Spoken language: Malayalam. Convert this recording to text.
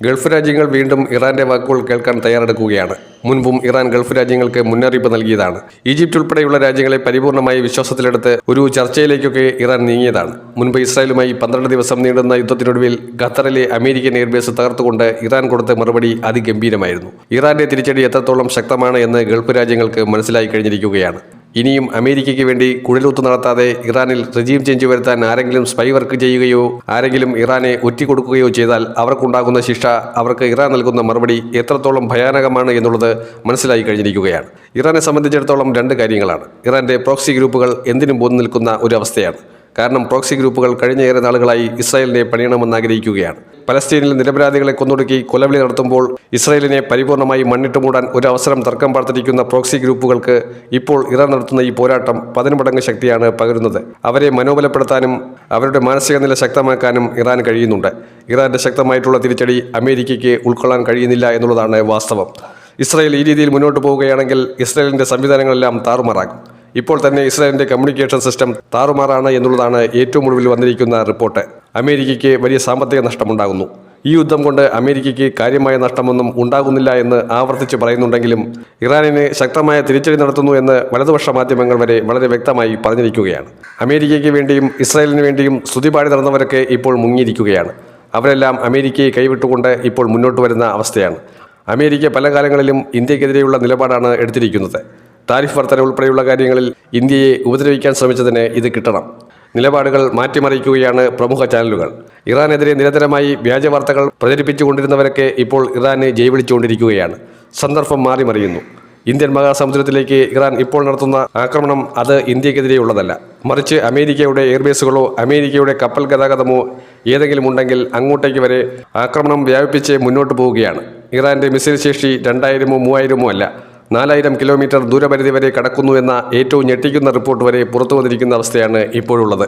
ഗൾഫ് രാജ്യങ്ങൾ വീണ്ടും ഇറാന്റെ വാക്കുകൾ കേൾക്കാൻ തയ്യാറെടുക്കുകയാണ്. മുൻപും ഇറാൻ ഗൾഫ് രാജ്യങ്ങൾക്ക് മുന്നറിയിപ്പ് നൽകിയതാണ്. ഈജിപ്ത് ഉൾപ്പെടെയുള്ള രാജ്യങ്ങളെ പരിപൂർണമായി വിശ്വാസത്തിലെടുത്ത് ഒരു ചർച്ചയിലേക്കൊക്കെ ഇറാൻ നീങ്ങിയതാണ്. മുൻപ് ഇസ്രായേലുമായി 12 ദിവസം നീണ്ടുന്ന യുദ്ധത്തിനൊടുവിൽ ഖത്തറിലെ അമേരിക്കൻ എയർബേസ് തകർത്തുകൊണ്ട് ഇറാൻ കൊടുത്ത മറുപടി അതിഗംഭീരമായിരുന്നു. ഇറാന്റെ തിരിച്ചടി എത്രത്തോളം ശക്തമാണ് എന്ന് ഗൾഫ് രാജ്യങ്ങൾക്ക് മനസ്സിലായി കഴിഞ്ഞിരിക്കുകയാണ്. ഇനിയും അമേരിക്കയ്ക്ക് വേണ്ടി കുഴലൂത്ത് നടത്താതെ ഇറാനിൽ റെജീം ചേഞ്ച് വരുത്താൻ ആരെങ്കിലും സ്പൈ വർക്ക് ചെയ്യുകയോ ആരെങ്കിലും ഇറാനെ ഒറ്റിക്കൊടുക്കുകയോ ചെയ്താൽ അവർക്കുണ്ടാകുന്ന ശിക്ഷ, അവർക്ക് ഇറാൻ നൽകുന്ന മറുപടി എത്രത്തോളം ഭയാനകമാണ് എന്നുള്ളത് മനസ്സിലായി കഴിഞ്ഞിരിക്കുകയാണ്. ഇറാനെ സംബന്ധിച്ചിടത്തോളം 2 കാര്യങ്ങളാണ്. ഇറാന്റെ പ്രോക്സി ഗ്രൂപ്പുകൾ എന്തിനും പോന്നു നിൽക്കുന്ന ഒരു അവസ്ഥയാണ്. കാരണം പ്രോക്സി ഗ്രൂപ്പുകൾ കഴിഞ്ഞ നാളുകളായി ഇസ്രായേലിനെ പണിയണമെന്ന് ആഗ്രഹിക്കുകയാണ്. പലസ്തീനിൽ നിരപരാധികളെ കൊന്നൊടുക്കി കൊലവിളി നടത്തുമ്പോൾ ഇസ്രായേലിനെ പരിപൂർണമായി മണ്ണിട്ട് മൂടാൻ ഒരു അവസരം തർക്കം പാർത്തിരിക്കുന്ന പ്രോക്സി ഗ്രൂപ്പുകൾക്ക് ഇപ്പോൾ ഇറാൻ നടത്തുന്ന ഈ പോരാട്ടം 10 മടങ്ങ് ശക്തിയാണ് പകരുന്നത്. അവരെ മനോബലപ്പെടുത്താനും അവരുടെ മാനസിക നില ശക്തമാക്കാനും ഇറാൻ കഴിയുന്നുണ്ട്. ഇറാന്റെ ശക്തമായിട്ടുള്ള തിരിച്ചടി അമേരിക്കയ്ക്ക് ഉൾക്കൊള്ളാൻ കഴിയുന്നില്ല എന്നുള്ളതാണ് വാസ്തവം. ഇസ്രായേൽ ഈ രീതിയിൽ മുന്നോട്ട് പോവുകയാണെങ്കിൽ ഇസ്രായേലിന്റെ സംവിധാനങ്ങളെല്ലാം താറുമാറാകും. ഇപ്പോൾ തന്നെ ഇസ്രായേലിന്റെ കമ്മ്യൂണിക്കേഷൻ സിസ്റ്റം താറുമാറാണ് എന്നുള്ളതാണ് ഏറ്റവും ഒടുവിൽ വന്നിരിക്കുന്ന റിപ്പോർട്ട്. അമേരിക്കയ്ക്ക് വലിയ സാമ്പത്തിക നഷ്ടമുണ്ടാകുന്നു. ഈ യുദ്ധം കൊണ്ട് അമേരിക്കയ്ക്ക് കാര്യമായ നഷ്ടമൊന്നും ഉണ്ടാകുന്നില്ല എന്ന് ആവർത്തിച്ച് പറയുന്നുണ്ടെങ്കിലും ഇറാനിന് ശക്തമായ തിരിച്ചടി നടത്തുന്നു എന്ന് വലതുപക്ഷ മാധ്യമങ്ങൾ വരെ വളരെ വ്യക്തമായി പറഞ്ഞിരിക്കുകയാണ്. അമേരിക്കയ്ക്ക് വേണ്ടിയും ഇസ്രായേലിന് വേണ്ടിയും സ്തുതിപാടി നടന്നവരൊക്കെ ഇപ്പോൾ മുങ്ങിയിരിക്കുകയാണ്. അവരെല്ലാം അമേരിക്കയെ കൈവിട്ടുകൊണ്ട് ഇപ്പോൾ മുന്നോട്ട് വരുന്ന അവസ്ഥയാണ്. അമേരിക്ക പല കാലങ്ങളിലും ഇന്ത്യക്കെതിരെയുള്ള നിലപാടാണ് എടുത്തിരിക്കുന്നത്. താരിഫ് വർധന ഉൾപ്പെടെയുള്ള കാര്യങ്ങളിൽ ഇന്ത്യയെ ഉപദ്രവിക്കാൻ ശ്രമിച്ചതിന് ഇത് കിട്ടണം. നിലപാടുകൾ മാറ്റിമറിക്കുകയാണ് പ്രമുഖ ചാനലുകൾ. ഇറാനെതിരെ നിരന്തരമായി വ്യാജ വാർത്തകൾ പ്രചരിപ്പിച്ചുകൊണ്ടിരുന്നവരൊക്കെ ഇപ്പോൾ ഇറാനെ ജൈവിളിച്ചുകൊണ്ടിരിക്കുകയാണ്. സന്ദർഭം മാറിമറിയുന്നു. ഇന്ത്യൻ മഹാസമുദ്രത്തിലേക്ക് ഇറാൻ ഇപ്പോൾ നടത്തുന്ന ആക്രമണം അത് ഇന്ത്യക്കെതിരെയുള്ളതല്ല. മറിച്ച് അമേരിക്കയുടെ എയർബേസുകളോ അമേരിക്കയുടെ കപ്പൽ ഗതാഗതമോ ഏതെങ്കിലും ഉണ്ടെങ്കിൽ അങ്ങോട്ടേക്ക് വരെ ആക്രമണം വ്യാപിപ്പിച്ച് മുന്നോട്ട് പോവുകയാണ്. ഇറാന്റെ മിസൈൽ ശേഷി 2000-മോ 3000-മോ അല്ല, 4000 കിലോമീറ്റർ ദൂരപരിധി വരെ കടക്കുന്നു എന്ന ഏറ്റവും ഞെട്ടിക്കുന്ന റിപ്പോർട്ട് വരെ പുറത്തു വന്നിരിക്കുന്ന അവസ്ഥയാണ് ഇപ്പോഴുള്ളത്.